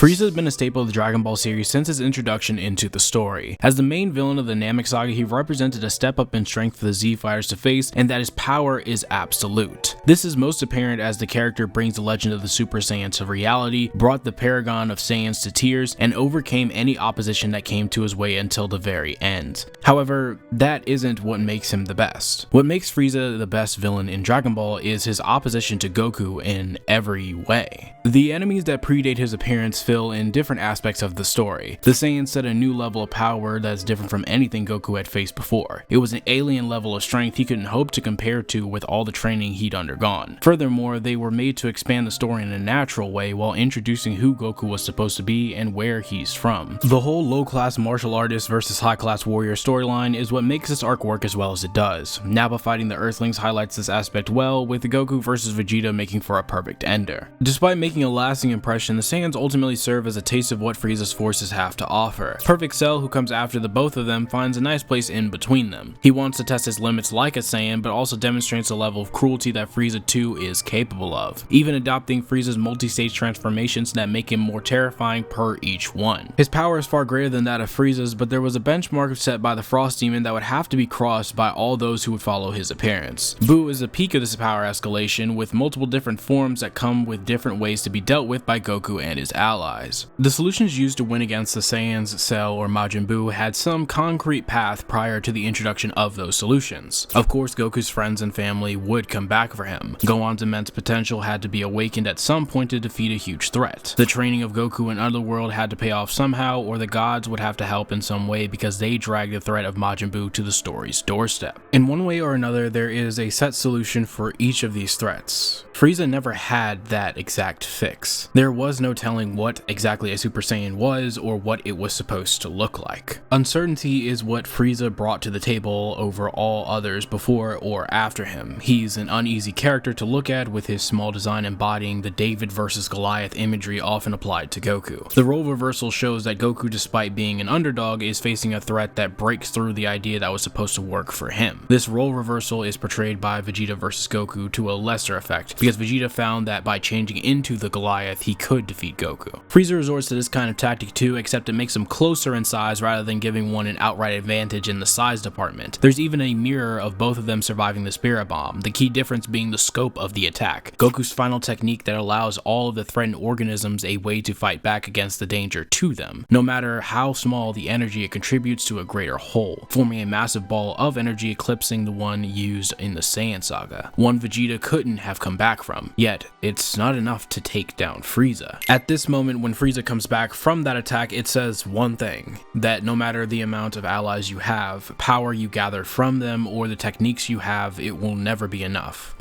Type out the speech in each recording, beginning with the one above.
Frieza has been a staple of the Dragon Ball series since his introduction into the story. As the main villain of the Namek saga, he represented a step up in strength for the Z fighters to face, and that his power is absolute. This is most apparent as the character brings the legend of the Super Saiyan to reality, brought the paragon of Saiyans to tears, and overcame any opposition that came to his way until the very end. However, that isn't what makes him the best. What makes Frieza the best villain in Dragon Ball is his opposition to Goku in every way. The enemies that predate his appearance fill in different aspects of the story. The Saiyans set a new level of power that's different from anything Goku had faced before. It was an alien level of strength he couldn't hope to compare to with all the training he'd undergone. Furthermore, they were made to expand the story in a natural way while introducing who Goku was supposed to be and where he's from. The whole low-class martial artist versus high-class warrior storyline is what makes this arc work as well as it does. Nappa fighting the Earthlings highlights this aspect well, with Goku versus Vegeta making for a perfect ender. Despite making a lasting impression, the Saiyans ultimately serve as a taste of what Frieza's forces have to offer. Perfect Cell, who comes after the both of them, finds a nice place in between them. He wants to test his limits like a Saiyan, but also demonstrates a level of cruelty that Frieza too is capable of, even adopting Frieza's multi-stage transformations that make him more terrifying per each one. His power is far greater than that of Frieza's, but there was a benchmark set by the Frost Demon that would have to be crossed by all those who would follow his appearance. Buu is the peak of this power escalation, with multiple different forms that come with different ways to be dealt with by Goku and his allies. The solutions used to win against the Saiyans, Cell, or Majin Buu had some concrete path prior to the introduction of those solutions. Of course, Goku's friends and family would come back for him. Gohan's immense potential had to be awakened at some point to defeat a huge threat. The training of Goku in Otherworld had to pay off somehow, or the gods would have to help in some way because they dragged the threat of Majin Buu to the story's doorstep. In one way or another, there is a set solution for each of these threats. Frieza never had that exact fix. There was no telling what exactly a Super Saiyan was or what it was supposed to look like. Uncertainty is what Frieza brought to the table over all others before or after him. He's an uneasy character to look at, with his small design embodying the David versus Goliath imagery often applied to Goku. The role reversal shows that Goku, despite being an underdog, is facing a threat that breaks through the idea that was supposed to work for him. This role reversal is portrayed by Vegeta versus Goku to a lesser effect, because Vegeta found that by changing into the Goliath, he could defeat Goku. Frieza resorts to this kind of tactic too, except it makes him closer in size rather than giving one an outright advantage in the size department. There's even a mirror of both of them surviving the Spirit Bomb, the key difference being the scope of the attack. Goku's final technique that allows all of the threatened organisms a way to fight back against the danger to them, no matter how small the energy it contributes to a greater whole, forming a massive ball of energy eclipsing the one used in the Saiyan saga, one Vegeta couldn't have come back from, yet it's not enough to take down Frieza. At this moment, when Frieza comes back from that attack, it says one thing, that no matter the amount of allies you have, power you gather from them, or the techniques you have, it will never be enough.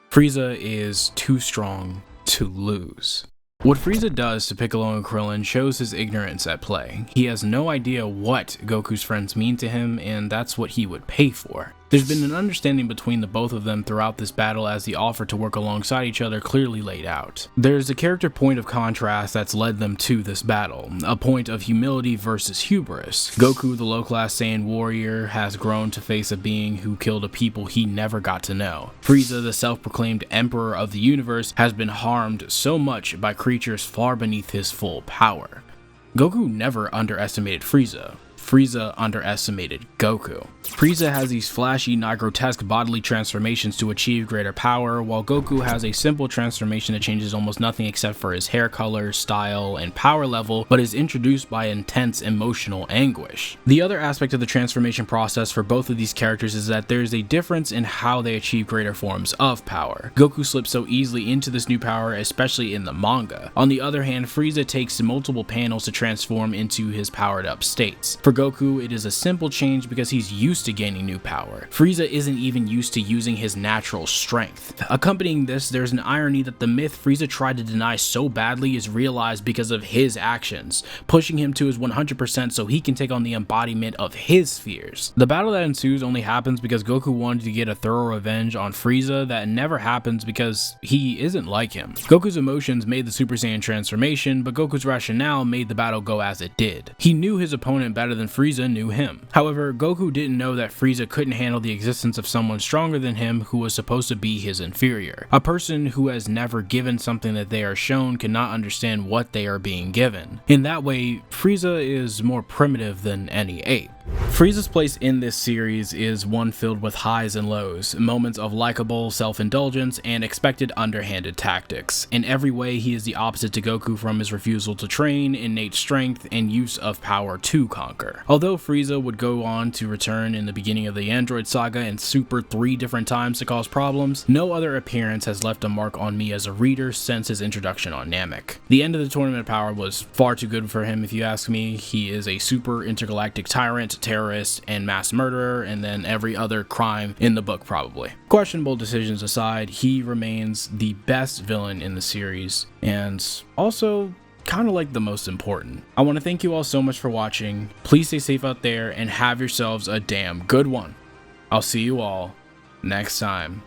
Frieza is too strong to lose. What Frieza does to Piccolo and Krillin shows his ignorance at play. He has no idea what Goku's friends mean to him, and that's what he would pay for. There's been an understanding between the both of them throughout this battle, as the offer to work alongside each other clearly laid out. There's a character point of contrast that's led them to this battle, a point of humility versus hubris. Goku, the low-class Saiyan warrior, has grown to face a being who killed a people he never got to know. Frieza, the self-proclaimed emperor of the universe, has been harmed so much by creatures far beneath his full power. Goku never underestimated Frieza. Frieza underestimated Goku. Frieza has these flashy, not grotesque bodily transformations to achieve greater power, while Goku has a simple transformation that changes almost nothing except for his hair color, style, and power level, but is introduced by intense emotional anguish. The other aspect of the transformation process for both of these characters is that there's a difference in how they achieve greater forms of power. Goku slips so easily into this new power, especially in the manga. On the other hand, Frieza takes multiple panels to transform into his powered up states. For Goku, it is a simple change because he's used to gaining new power. Frieza isn't even used to using his natural strength. Accompanying this, there's an irony that the myth Frieza tried to deny so badly is realized because of his actions, pushing him to his 100% so he can take on the embodiment of his fears. The battle that ensues only happens because Goku wanted to get a thorough revenge on Frieza that never happens because he isn't like him. Goku's emotions made the Super Saiyan transformation, but Goku's rationale made the battle go as it did. He knew his opponent better better than Frieza knew him. However, Goku didn't know that Frieza couldn't handle the existence of someone stronger than him who was supposed to be his inferior. A person who has never given something that they are shown cannot understand what they are being given. In that way, Frieza is more primitive than any ape. Frieza's place in this series is one filled with highs and lows, moments of likable self-indulgence, and expected underhanded tactics. In every way, he is the opposite to Goku, from his refusal to train, innate strength, and use of power to conquer. Although Frieza would go on to return in the beginning of the Android Saga and Super 3 different times to cause problems, no other appearance has left a mark on me as a reader since his introduction on Namek. The end of the Tournament of Power was far too good for him if you ask me. He is a super intergalactic tyrant, terrorist, and mass murderer, and then every other crime in the book probably. Questionable decisions aside, he remains the best villain in the series, and also kind of like the most important. I want to thank you all so much for watching. Please stay safe out there and have yourselves a damn good one. I'll see you all next time.